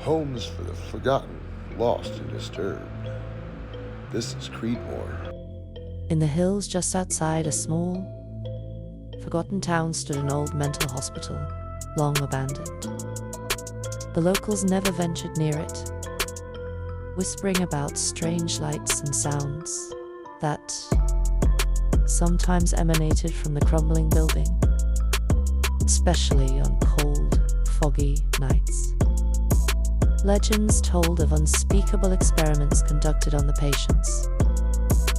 Homes for the forgotten, lost, and disturbed. This is Creedmoore. In the hills just outside a small, forgotten town stood an old mental hospital, long abandoned. The locals never ventured near it, whispering about strange lights and sounds that sometimes emanated from the crumbling building, especially on cold, foggy nights. Legends told of unspeakable experiments conducted on the patients,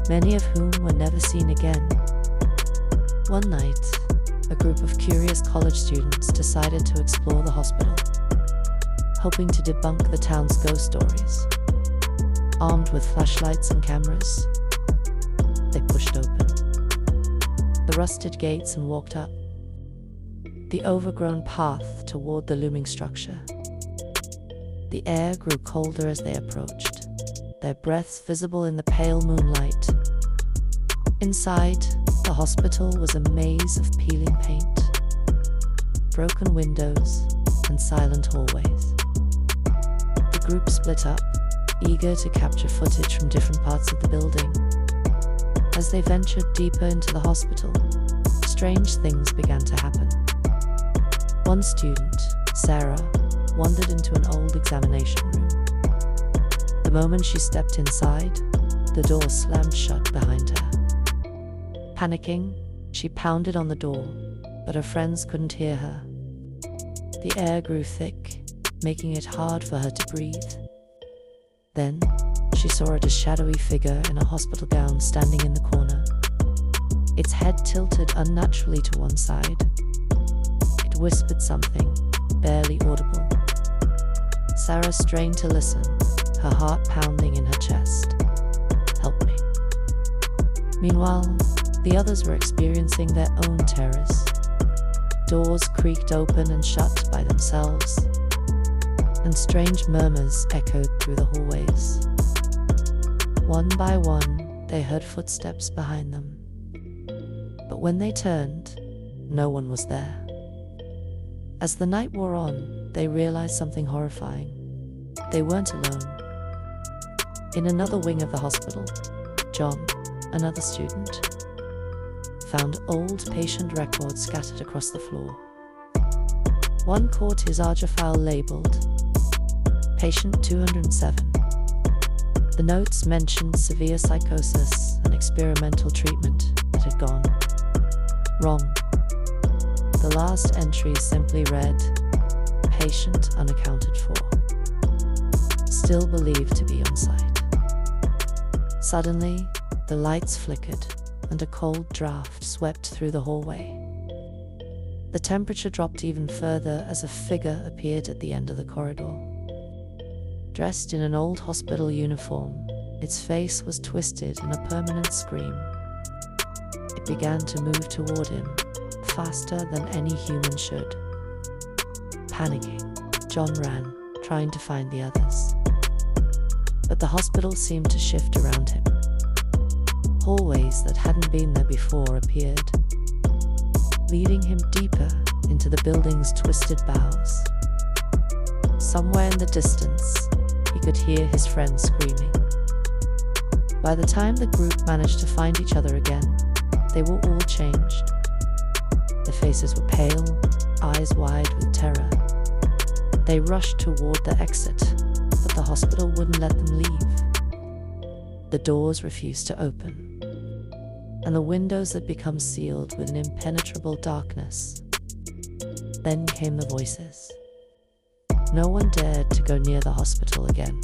many of whom were never seen again. One night, a group of curious college students decided to explore the hospital, hoping to debunk the town's ghost stories. Armed with flashlights and cameras, they pushed open the rusted gates and walked up the overgrown path toward the looming structure. The air grew colder as they approached, their breaths visible in the pale moonlight. Inside, the hospital was a maze of peeling paint, broken windows, and silent hallways. The group split up, eager to capture footage from different parts of the building. As they ventured deeper into the hospital, strange things began to happen. One student, Sarah, wandered into an old examination room. The moment she stepped inside, the door slammed shut behind her. Panicking, she pounded on the door, but her friends couldn't hear her. The air grew thick, making it hard for her to breathe. Then, she saw a shadowy figure in a hospital gown standing in the corner. Its head tilted unnaturally to one side. It whispered something, barely audible. Sarah strained to listen, her heart pounding in her chest. "Help me." Meanwhile, the others were experiencing their own terrors. Doors creaked open and shut by themselves, and strange murmurs echoed through the hallways. One by one, they heard footsteps behind them. But when they turned, no one was there. As the night wore on, they realized something horrifying. They weren't alone. In another wing of the hospital, John, another student, found old patient records scattered across the floor. One caught his ARJA file labeled Patient 207. The notes mentioned severe psychosis and experimental treatment that had gone wrong. The last entry simply read, "Patient unaccounted for. Still believed to be on site." Suddenly, the lights flickered and a cold draft swept through the hallway. The temperature dropped even further as a figure appeared at the end of the corridor. Dressed in an old hospital uniform, its face was twisted in a permanent scream. It began to move toward him, faster than any human should. Panicking, John ran, trying to find the others. But the hospital seemed to shift around him. Hallways that hadn't been there before appeared, leading him deeper into the building's twisted bowels. Somewhere in the distance, he could hear his friends screaming. By the time the group managed to find each other again, they were all changed. Their faces were pale, eyes wide with terror. They rushed toward the exit, but the hospital wouldn't let them leave. The doors refused to open, and the windows had become sealed with an impenetrable darkness. Then came the voices. No one dared to go near the hospital again.